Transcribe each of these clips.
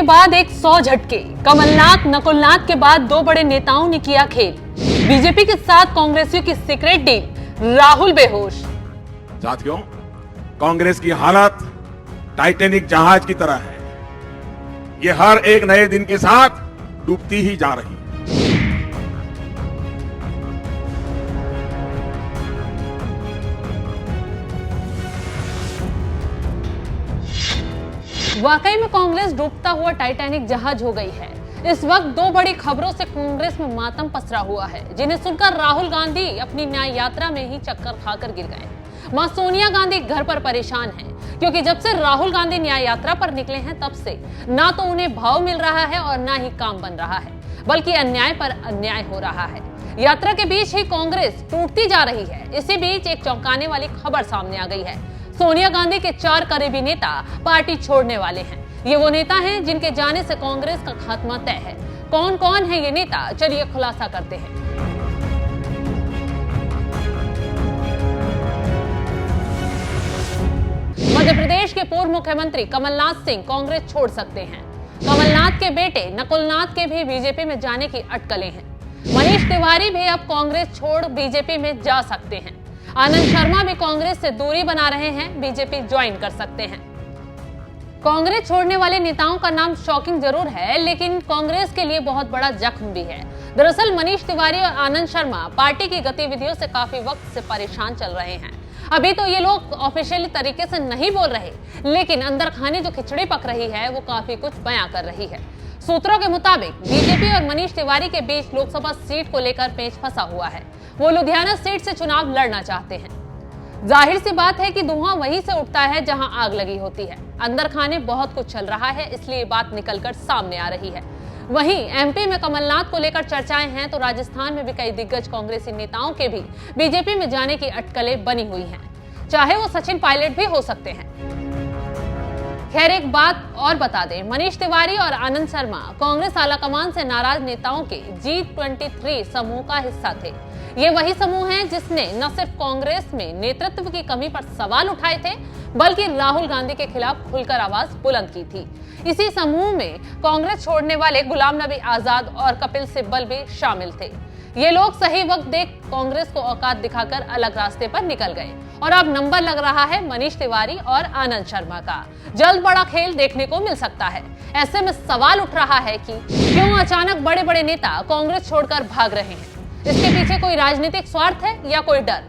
के बाद 100 झटके, कमलनाथ नकुलनाथ के बाद दो बड़े नेताओं ने किया खेल। बीजेपी के साथ कांग्रेसियों की सीक्रेट डील, राहुल बेहोश। साथियों, कांग्रेस की हालत टाइटैनिक जहाज की तरह है। ये हर एक नए दिन के साथ डूबती ही जा रही है। वाकई में कांग्रेस डूबता हुआ टाइटैनिक जहाज हो गई है। इस वक्त दो बड़ी खबरों से कांग्रेस में मातम पसरा हुआ है, जिन्हें सुनकर राहुल गांधी अपनी न्याय यात्रा में ही चक्कर खाकर गिर गए। मां सोनिया गांधी घर पर परेशान हैं, क्योंकि जब से राहुल गांधी न्याय यात्रा पर निकले हैं तब से ना तो उन्हें भाव मिल रहा है और ना ही काम बन रहा है, बल्कि अन्याय पर अन्याय हो रहा है। यात्रा के बीच ही कांग्रेस टूटती जा रही है। इसी बीच एक चौंकाने वाली खबर सामने आ गई है। सोनिया गांधी के 4 करीबी नेता पार्टी छोड़ने वाले हैं। ये वो नेता हैं जिनके जाने से कांग्रेस का खात्मा तय है। कौन कौन है ये नेता, चलिए खुलासा करते हैं। मध्य प्रदेश के पूर्व मुख्यमंत्री कमलनाथ सिंह कांग्रेस छोड़ सकते हैं। कमलनाथ के बेटे नकुलनाथ के भी बीजेपी में जाने की अटकलें हैं। मनीष तिवारी भी अब कांग्रेस छोड़ बीजेपी में जा सकते हैं। आनंद शर्मा भी कांग्रेस से दूरी बना रहे हैं, बीजेपी ज्वाइन कर सकते हैं। कांग्रेस छोड़ने वाले नेताओं का नाम शॉकिंग जरूर है, लेकिन कांग्रेस के लिए बहुत बड़ा जख्म भी है। दरअसल मनीष तिवारी और आनंद शर्मा पार्टी की गतिविधियों से काफी वक्त से परेशान चल रहे हैं। अभी तो ये लोग ऑफिशियली तरीके से नहीं बोल रहे, लेकिन अंदर खाने जो खिचड़ी पक रही है वो काफी कुछ बयां कर रही है। सूत्रों के मुताबिक बीजेपी और मनीष तिवारी के बीच लोकसभा सीट को लेकर पेच फंसा हुआ है। वो लुधियाना सीट से चुनाव लड़ना चाहते हैं। जाहिर सी बात है कि धुआं वहीं से उठता है जहां आग लगी होती है। अंदर खाने बहुत कुछ चल रहा है, इसलिए बात निकलकर सामने आ रही है। वहीं एमपी में कमलनाथ को लेकर चर्चाएं हैं, तो राजस्थान में भी कई दिग्गज कांग्रेसी नेताओं के भी बीजेपी में जाने की अटकलें बनी हुई हैं, चाहे वो सचिन पायलट भी हो सकते हैं। खैर, एक बात और बता दें, मनीष तिवारी और आनंद शर्मा कांग्रेस आलाकमान से नाराज नेताओं के G23 समूह का हिस्सा थे। ये वही समूह है जिसने न सिर्फ कांग्रेस में नेतृत्व की कमी पर सवाल उठाए थे, बल्कि राहुल गांधी के खिलाफ खुलकर आवाज बुलंद की थी। इसी समूह में कांग्रेस छोड़ने वाले गुलाम नबी आजाद और कपिल सिब्बल भी शामिल थे। ये लोग सही वक्त देख कांग्रेस को औकात दिखाकर अलग रास्ते पर निकल गए और अब नंबर लग रहा है मनीष तिवारी और आनंद शर्मा का। जल्द बड़ा खेल देखने को मिल सकता है। ऐसे में सवाल उठ रहा है कि क्यों अचानक बड़े बड़े नेता कांग्रेस छोड़कर भाग रहे हैं? इसके पीछे कोई राजनीतिक स्वार्थ है या कोई डर?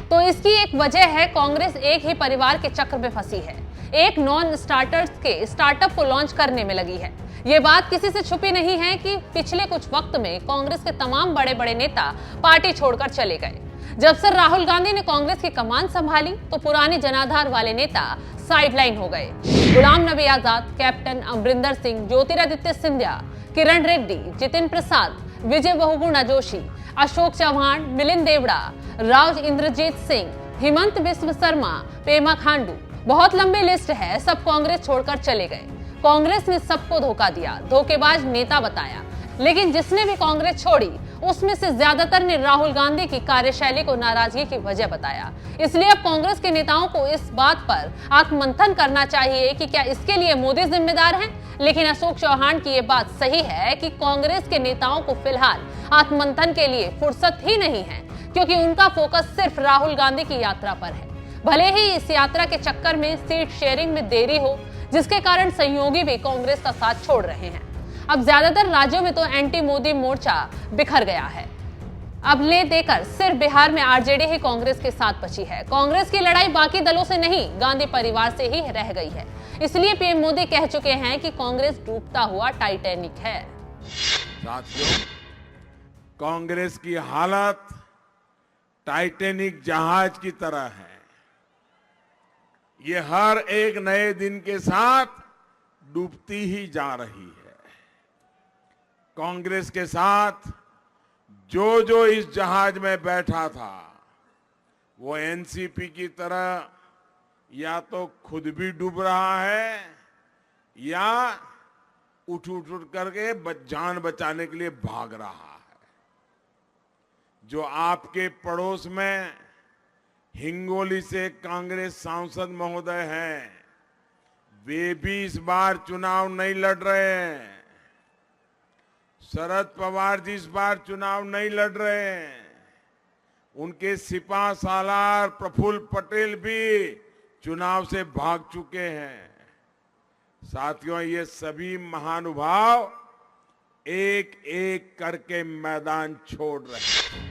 तो इसकी एक वजह है, कांग्रेस एक ही परिवार के चक्र में फंसी है। एक नॉन स्टार्टर्स के स्टार्टअप को लॉन्च करने में लगी है। ये बात किसी से छुपी नहीं है कि पिछले कुछ वक्त में कांग्रेस के तमाम बड़े बड़े नेता पार्टी छोड़कर चले गए। जब से राहुल गांधी ने कांग्रेस की कमान संभाली, तो पुराने जनाधार वाले नेता साइडलाइन हो गए। गुलाम नबी आजाद, कैप्टन अमरिंदर सिंह, ज्योतिरादित्य सिंधिया, किरण रेड्डी, जितिन प्रसाद, विजय बहुगुणा जोशी, अशोक चौहान, मिलिंद देवड़ा, राव इंद्रजीत सिंह, हिमंत बिस्व शर्मा, पेमा खांडू, बहुत लंबी लिस्ट है। सब कांग्रेस छोड़कर चले गए। कांग्रेस ने सबको धोखा दिया, धोखेबाज नेता बताया, लेकिन जिसने भी कांग्रेस छोड़ी उसमें से ज्यादातर ने राहुल गांधी की कार्यशैली को नाराजगी की वजह बताया। इसलिए अब कांग्रेस के नेताओं को इस बात पर आत्ममंथन करना चाहिए कि क्या इसके लिए मोदी जिम्मेदार हैं। लेकिन अशोक चौहान की ये बात सही है कि कांग्रेस के नेताओं को फिलहाल आत्ममंथन के लिए फुर्सत ही नहीं है, क्योंकि उनका फोकस सिर्फ राहुल गांधी की यात्रा पर है। भले ही इस यात्रा के चक्कर में सीट शेयरिंग में देरी हो, जिसके कारण सहयोगी भी कांग्रेस का साथ छोड़ रहे हैं। अब ज्यादातर राज्यों में तो एंटी मोदी मोर्चा बिखर गया है। अब ले देकर सिर्फ बिहार में आरजेडी ही कांग्रेस के साथ बची है। कांग्रेस की लड़ाई बाकी दलों से नहीं, गांधी परिवार से ही रह गई है। इसलिए पीएम मोदी कह चुके हैं कि कांग्रेस डूबता हुआ टाइटैनिक है। साथियों, कांग्रेस की हालत टाइटैनिक जहाज की तरह है। ये हर एक नए दिन के साथ डूबती ही जा रही है। कांग्रेस के साथ जो जो इस जहाज में बैठा था, वो एनसीपी की तरह या तो खुद भी डूब रहा है या उठ करके जान बचाने के लिए भाग रहा है। जो आपके पड़ोस में हिंगोली से कांग्रेस सांसद महोदय हैं, वे भी इस बार चुनाव नहीं लड़ रहे हैं। शरद पवार जी इस बार चुनाव नहीं लड़ रहे हैं। उनके सिपा सालार प्रफुल्ल पटेल भी चुनाव से भाग चुके हैं। साथियों, ये सभी महानुभाव एक एक करके मैदान छोड़ रहे हैं।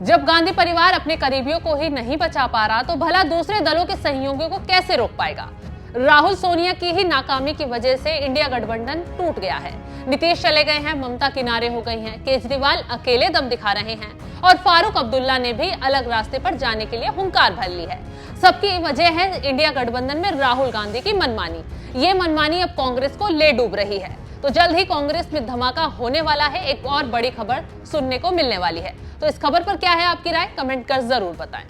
जब गांधी परिवार अपने करीबियों को ही नहीं बचा पा रहा तो भला दूसरे दलों के सहयोगियों को कैसे रोक पाएगा। राहुल सोनिया की ही नाकामी की वजह से इंडिया गठबंधन टूट गया है। नीतीश चले गए हैं, ममता किनारे हो गई हैं, केजरीवाल अकेले दम दिखा रहे हैं और फारूक अब्दुल्ला ने भी अलग रास्ते पर जाने के लिए हुंकार भर ली है। सबकी वजह है इंडिया गठबंधन में राहुल गांधी की मनमानी। ये मनमानी अब कांग्रेस को ले डूब रही है। तो जल्द ही कांग्रेस में धमाका होने वाला है। एक और बड़ी खबर सुनने को मिलने वाली है। तो इस खबर पर क्या है आपकी राय, कमेंट कर जरूर बताएं।